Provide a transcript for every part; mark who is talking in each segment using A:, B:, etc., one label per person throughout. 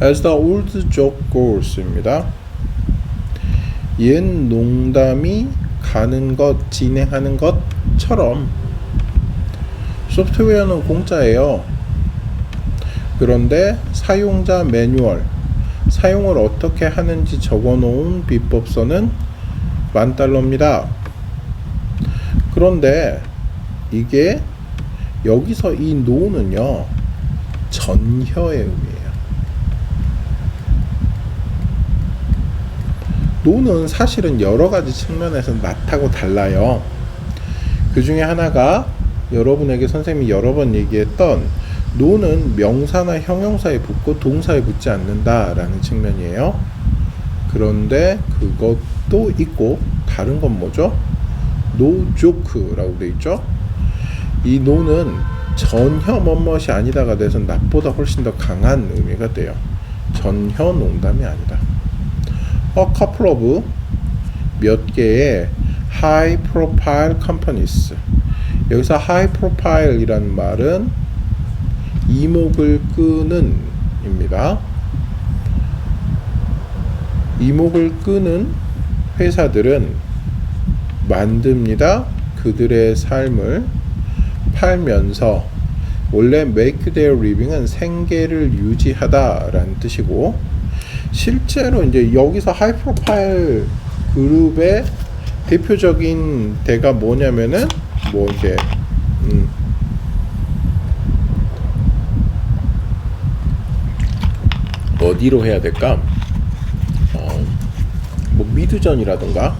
A: As the old joke goes입니다. 옛 농담이 가는 것, 진행하는 것처럼 소프트웨어는 공짜예요. 그런데 사용자 매뉴얼, 사용을 어떻게 하는지 적어놓은 비법서는 $10,000입니다. 그런데 이게 여기서 이 no는요, 전혀의 의미예요. no는 사실은 여러 가지 측면에서 not하고 달라요. 그 중에 하나가 여러분에게 선생님이 여러 번 얘기했던 no는 명사나 형용사에 붙고 동사에 붙지 않는다라는 측면이에요. 그런데 그것도 있고 다른 건 뭐죠? no joke라고 되어 있죠. 이 no는 전혀 뭐뭇이 아니다가 돼서 not보다 훨씬 더 강한 의미가 돼요. 전혀 농담이 아니다. A couple of 몇 개의 high profile companies. 여기서 high profile 이란 말은 이목을 끄는 입니다. 이목을 끄는 회사들은 만듭니다. 그들의 삶을 팔면서, 원래 make their living은 생계를 유지하다 라는 뜻이고, 실제로 이제 여기서 하이 프로파일 그룹의 대표적인 데가 뭐냐면은 뭐 이렇게 어디로 해야 될까? 뭐 미드전이라던가,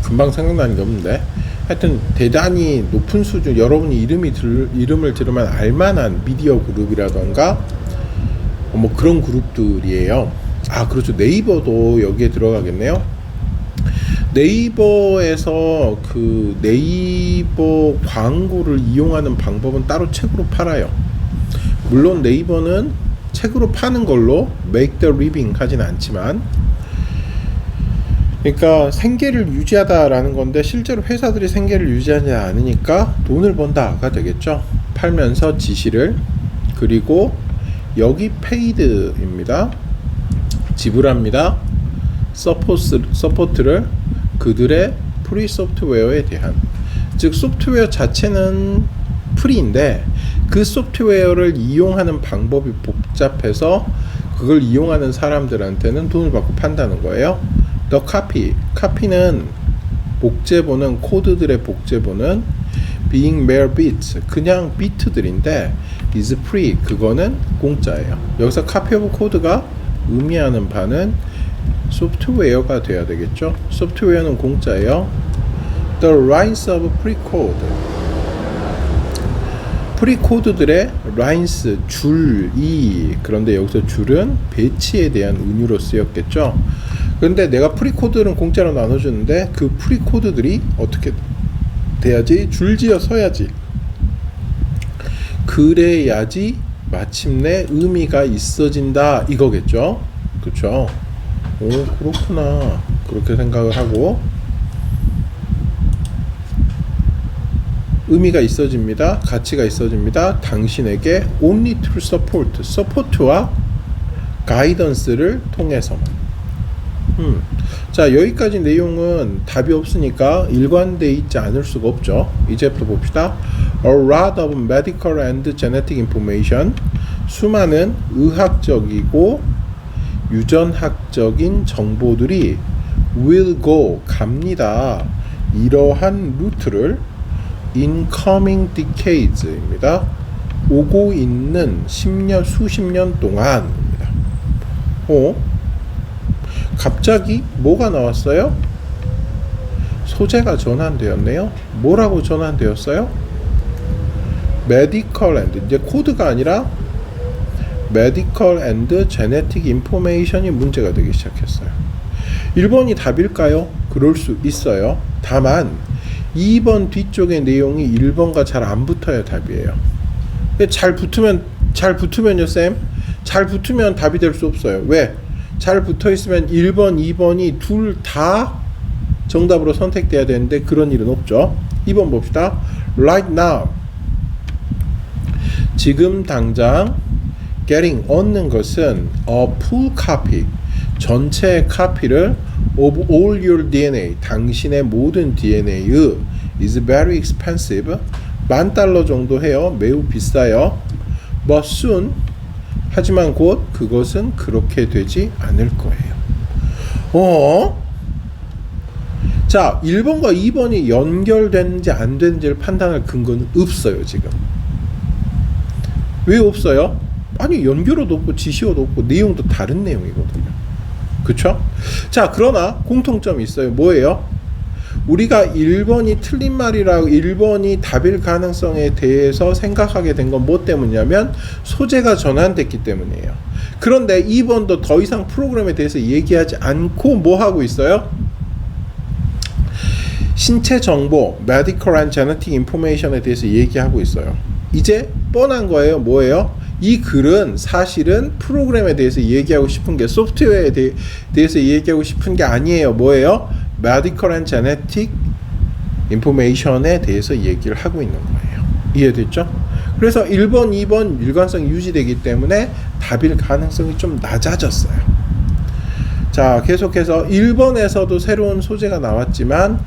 A: 금방 생각나는 게 없는데, 하여튼 대단히 높은 수준, 여러분이 이름을 들으면 알만한 미디어 그룹이라던가 뭐 그런 그룹들이에요. 아, 그렇죠. 네이버도 여기에 들어가겠네요. 네이버에서 그 네이버 광고를 이용하는 방법은 따로 책으로 팔아요. 물론 네이버는 책으로 파는 걸로 make the living 하진 않지만, 그러니까 생계를 유지하다라는 건데 실제로 회사들이 생계를 유지하지 않으니까 돈을 번다가 되겠죠. 팔면서 지시를. 그리고 여기 paid입니다. 지불합니다. 서포트를 그들의 프리 소프트웨어에 대한, 즉 소프트웨어 자체는 프리인데 그 소프트웨어를 이용하는 방법이 복잡해서 그걸 이용하는 사람들한테는 돈을 받고 판다는 거예요. The copy는 복제본은, 코드들의 복제본은 being mere bits, 그냥 비트들인데 is free, 그거는 공짜예요. 여기서 copy of code가 의미하는 바는 소프트웨어가 돼야 되겠죠. 소프트웨어는 공짜예요. The lines of pre-code, 프리코드들의 lines, 줄이, 그런데 여기서 줄은 배치에 대한 은유로 쓰였겠죠. 그런데 내가 프리코드는 공짜로 나눠주는데 그 프리코드들이 어떻게 돼야지? 줄지어 서야지. 그래야지 마침내 의미가 있어진다 이거겠죠. 그렇죠? 오, 그렇구나. 그렇게 생각을 하고, 의미가 있어집니다. 가치가 있어집니다. 당신에게 only to support, support와 guidance를 통해서만. 자, 여기까지 내용은 답이 없으니까 일관되어 있지 않을 수가 없죠. 이제부터 봅시다. A lot of medical and genetic information, 수많은 의학적이고 유전학적인 정보들이 will go, 갑니다. 이러한 루트를 in coming decades입니다. 오고 있는 10년, 수십 년 동안입니다. 갑자기 뭐가 나왔어요? 소재가 전환되었네요. 뭐라고 전환되었어요? medical and, 이제 코드가 아니라 medical and genetic information이 문제가 되기 시작했어요. 1번이 답일까요? 그럴 수 있어요. 다만 2번 뒤쪽의 내용이 1번과 잘 안 붙어야 답이에요. 잘 붙으면요 쌤, 잘 붙으면 답이 될 수 없어요. 왜? 잘 붙어 있으면 1번, 2번이 둘 다 정답으로 선택돼야 되는데 그런 일은 없죠. 2번 봅시다. Right now, 지금 당장 getting 얻는 것은 a full copy 전체 카피를 of all your DNA 당신의 모든 DNA의 is very expensive $10,000 정도 해요. 매우 비싸요. But soon 하지만 곧 그것은 그렇게 되지 않을 거예요. 자, 1번과 2번이 연결되는지 안 되는지를 판단할 근거는 없어요. 지금 왜 없어요? 아니 연결어도 없고 지시어도 없고 내용도 다른 내용이거든요. 그쵸? 자, 그러나 공통점이 있어요. 뭐예요? 우리가 1번이 틀린 말이라고 1번이 답일 가능성에 대해서 생각하게 된 건 뭐 때문이냐면 소재가 전환됐기 때문이에요. 그런데 2번도 더 이상 프로그램에 대해서 얘기하지 않고 뭐 하고 있어요? 신체 정보, medical and genetic information에 대해서 얘기하고 있어요. 이제 뻔한 거예요. 뭐예요? 이 글은 사실은 프로그램에 대해서 얘기하고 싶은 게 소프트웨어에 대해서 얘기하고 싶은 게 아니에요. 뭐예요? medical and genetic information에 대해서 얘기를 하고 있는 거예요. 이해됐죠? 그래서 1번, 2번 일관성이 유지되기 때문에 답일 가능성이 좀 낮아졌어요. 자, 계속해서 1번에서도 새로운 소재가 나왔지만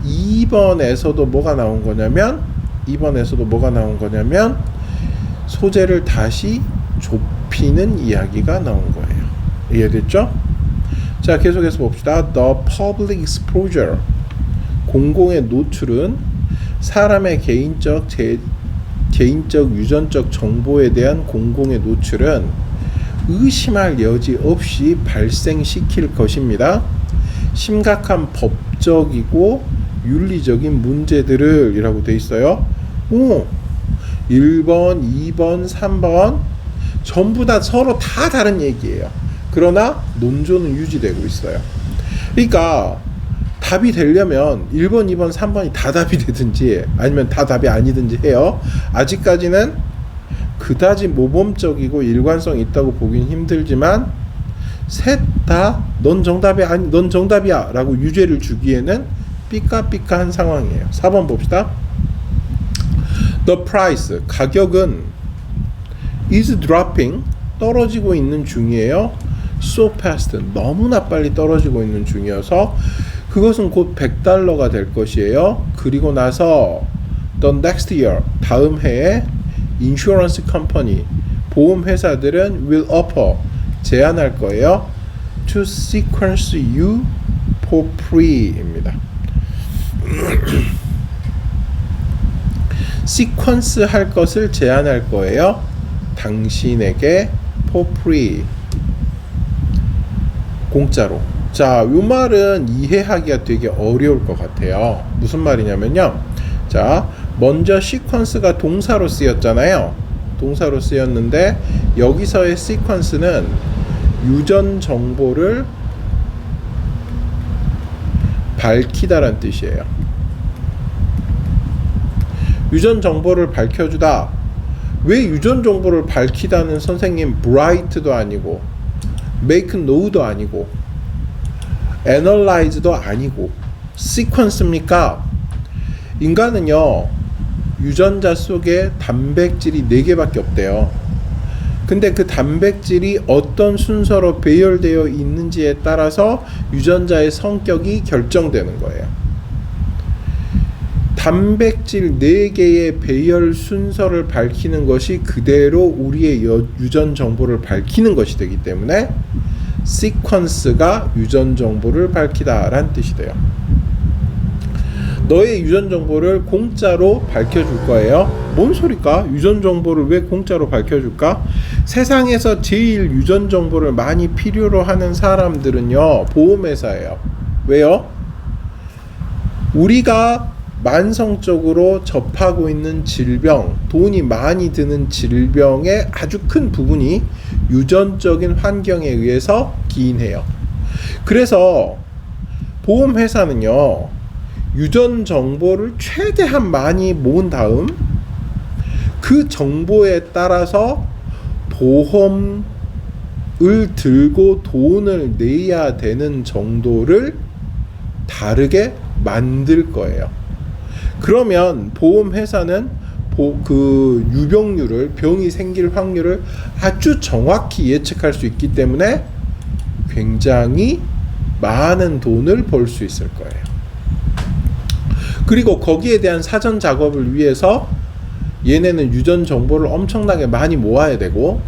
A: 2번에서도 뭐가 나온 거냐면 소재를 다시 좁히는 이야기가 나온 거예요. 이해됐죠? 자, 계속해서 봅시다. The public exposure 공공의 노출은 사람의 개인적 유전적 정보에 대한 공공의 노출은 의심할 여지 없이 발생시킬 것입니다. 심각한 법적이고 윤리적인 문제들을 이라고 돼 있어요. 1번, 2번, 3번 전부 다 서로 다 다른 얘기예요. 그러나 논조는 유지되고 있어요. 그러니까 답이 되려면 1번, 2번, 3번이 다 답이 되든지 아니면 다 답이 아니든지 해요. 아직까지는 그다지 모범적이고 일관성 있다고 보긴 힘들지만 셋 다 넌 정답이야 라고 유죄를 주기에는 삐까삐까한 상황이에요. 4번 봅시다. The price 가격은 is dropping 떨어지고 있는 중이에요. So fast 너무나 빨리 떨어지고 있는 중이어서 그것은 곧 $100가 될 것이에요. 그리고 나서 the next year 다음 해에 insurance company 보험 회사들은 will offer 제안할 거예요. to sequence you for free입니다. 시퀀스 할 것을 제안할 거예요. 당신에게 for free 공짜로. 자, 이 말은 이해하기가 되게 어려울 것 같아요. 무슨 말이냐면요. 자, 먼저 시퀀스가 동사로 쓰였잖아요. 동사로 쓰였는데 여기서의 시퀀스는 유전 정보를 밝히다라는 뜻이에요. 유전 정보를 밝혀주다. 왜 유전 정보를 밝히다는 선생님 bright도 아니고 make know도 아니고 analyze도 아니고 sequence입니까? 인간은요 유전자 속에 단백질이 4개밖에 없대요. 근데 그 단백질이 어떤 순서로 배열되어 있는지에 따라서 유전자의 성격이 결정되는 거예요. 단백질 4개의 배열 순서를 밝히는 것이 그대로 우리의 유전 정보를 밝히는 것이 되기 때문에 시퀀스가 유전 정보를 밝히다 라는 뜻이 돼요. 너의 유전 정보를 공짜로 밝혀줄 거예요. 뭔 소리까? 유전 정보를 왜 공짜로 밝혀줄까? 세상에서 제일 유전 정보를 많이 필요로 하는 사람들은요 보험회사예요. 왜요? 우리가 만성적으로 접하고 있는 질병, 돈이 많이 드는 질병의 아주 큰 부분이 유전적인 환경에 의해서 기인해요. 그래서 보험회사는요 유전 정보를 최대한 많이 모은 다음 그 정보에 따라서 보험을 들고 돈을 내야 되는 정도를 다르게 만들 거예요. 그러면 보험회사는 그 유병률을, 병이 생길 확률을 아주 정확히 예측할 수 있기 때문에 굉장히 많은 돈을 벌 수 있을 거예요. 그리고 거기에 대한 사전 작업을 위해서 얘네는 유전 정보를 엄청나게 많이 모아야 되고,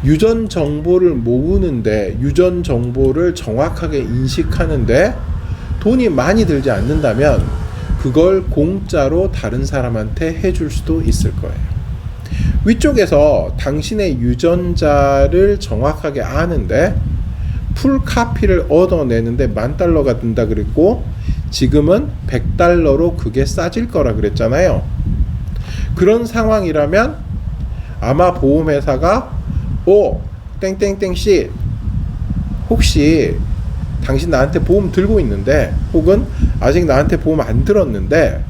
A: 유전 정보를 모으는데, 유전 정보를 정확하게 인식하는데 돈이 많이 들지 않는다면 그걸 공짜로 다른 사람한테 해줄 수도 있을 거예요. 위쪽에서 당신의 유전자를 정확하게 아는데 풀 카피를 얻어내는데 $10,000가 든다 그랬고, 지금은 $100로 그게 싸질 거라 그랬잖아요. 그런 상황이라면 아마 보험회사가 땡땡땡씨, 혹시 당신 나한테 보험 들고 있는데, 혹은 아직 나한테 보험 안 들었는데,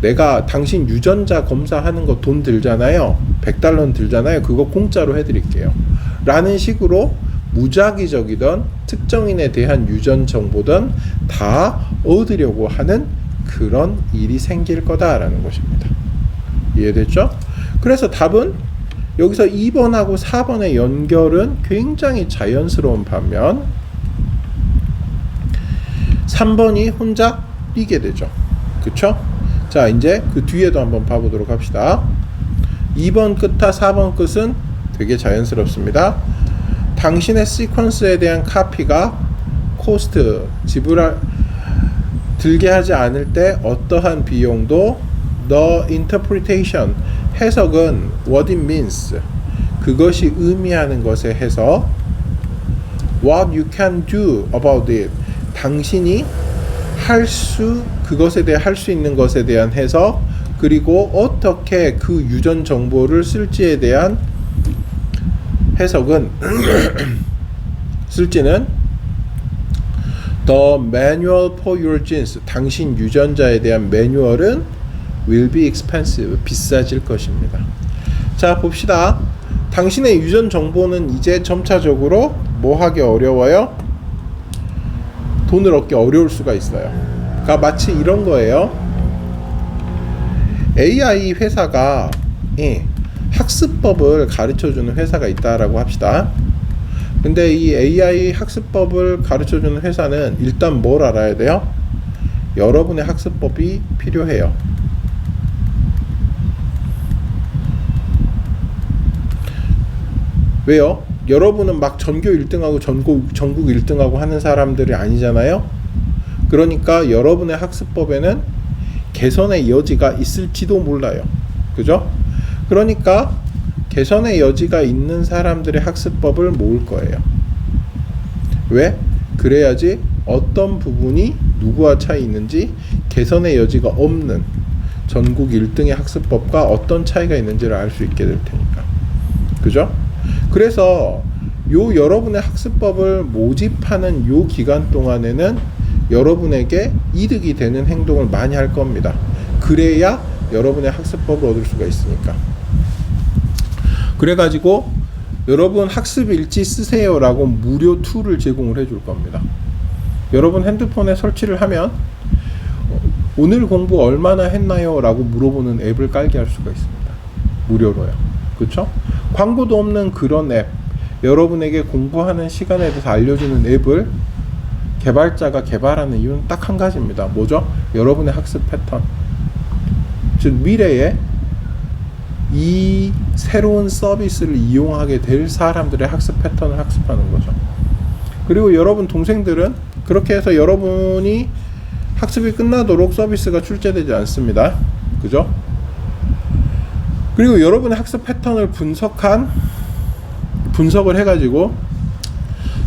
A: 내가 당신 유전자 검사하는 거 돈 들잖아요. $100는 들잖아요. 그거 공짜로 해드릴게요. 라는 식으로 무작위적이던 특정인에 대한 유전 정보든 다 얻으려고 하는 그런 일이 생길 거다라는 것입니다. 이해됐죠? 그래서 답은 여기서 2번하고 4번의 연결은 굉장히 자연스러운 반면 3번이 혼자 뛰게 되죠. 그쵸? 자, 이제 그 뒤에도 한번 봐보도록 합시다. 2번 끝과 4번 끝은 되게 자연스럽습니다. 당신의 시퀀스에 대한 카피가 코스트, 들게 하지 않을 때 어떠한 비용도 the interpretation, 해석은 what it means, 그것이 의미하는 것의 해석, what you can do about it, 당신이 그것에 대해 할 수 있는 것에 대한 해석, 그리고 어떻게 그 유전 정보를 쓸지에 대한 해석은 쓸지는 the manual for your genes, 당신 유전자에 대한 매뉴얼은 will be expensive, 비싸질 것입니다. 자, 봅시다. 당신의 유전 정보는 이제 점차적으로 뭐 하기 어려워요? 돈을 얻기 어려울 수가 있어요. 그러니까 마치 이런 거예요. AI 회사가 학습법을 가르쳐주는 회사가 있다라고 합시다. 근데 이 AI 학습법을 가르쳐주는 회사는 일단 뭘 알아야 돼요? 여러분의 학습법이 필요해요. 왜요? 여러분은 막 전교 1등하고 전국 1등하고 하는 사람들이 아니잖아요. 그러니까 여러분의 학습법에는 개선의 여지가 있을지도 몰라요. 그죠? 그러니까 개선의 여지가 있는 사람들의 학습법을 모을 거예요. 왜? 그래야지 어떤 부분이 누구와 차이 있는지, 개선의 여지가 없는 전국 1등의 학습법과 어떤 차이가 있는지를 알 수 있게 될 테니까. 그죠? 그래서 여러분의 학습법을 모집하는 요 기간 동안에는 여러분에게 이득이 되는 행동을 많이 할 겁니다. 그래야 여러분의 학습법을 얻을 수가 있으니까. 그래가지고 여러분 학습 일지 쓰세요 라고 무료 툴을 제공을 해줄 겁니다. 여러분 핸드폰에 설치를 하면 오늘 공부 얼마나 했나요? 라고 물어보는 앱을 깔게 할 수가 있습니다. 무료로요. 그쵸? 광고도 없는 그런 앱, 여러분에게 공부하는 시간에 대해서 알려주는 앱을 개발자가 개발하는 이유는 딱 한 가지입니다. 뭐죠? 여러분의 학습 패턴, 즉 미래에 이 새로운 서비스를 이용하게 될 사람들의 학습 패턴을 학습하는 거죠. 그리고 여러분 동생들은 그렇게 해서 여러분이 학습이 끝나도록 서비스가 출제되지 않습니다. 그죠? 그리고 여러분의 학습 패턴을 분석을 해가지고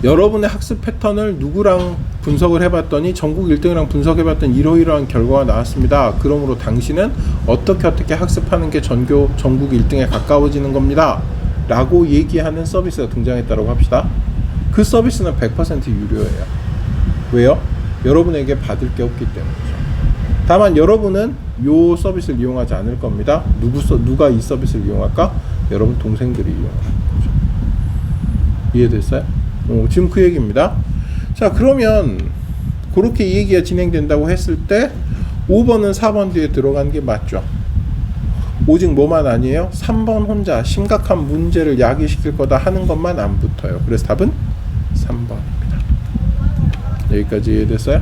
A: 여러분의 학습 패턴을 누구랑 분석을 해봤더니 전국 1등이랑 분석해봤더니 이러이러한 결과가 나왔습니다. 그러므로 당신은 어떻게 학습하는 게 전국 1등에 가까워지는 겁니다. 라고 얘기하는 서비스가 등장했다고 합시다. 그 서비스는 100% 유료예요. 왜요? 여러분에게 받을 게 없기 때문이죠. 다만 여러분은 이 서비스를 이용하지 않을 겁니다. 누가 이 서비스를 이용할까? 여러분 동생들이 이용할 거죠. 이해됐어요? 지금 그 얘기입니다. 자, 그러면 그렇게 이 얘기가 진행된다고 했을 때 5번은 4번 뒤에 들어간 게 맞죠. 오직 뭐만 아니에요? 3번 혼자 심각한 문제를 야기시킬 거다 하는 것만 안 붙어요. 그래서 답은 3번입니다. 여기까지 이해됐어요?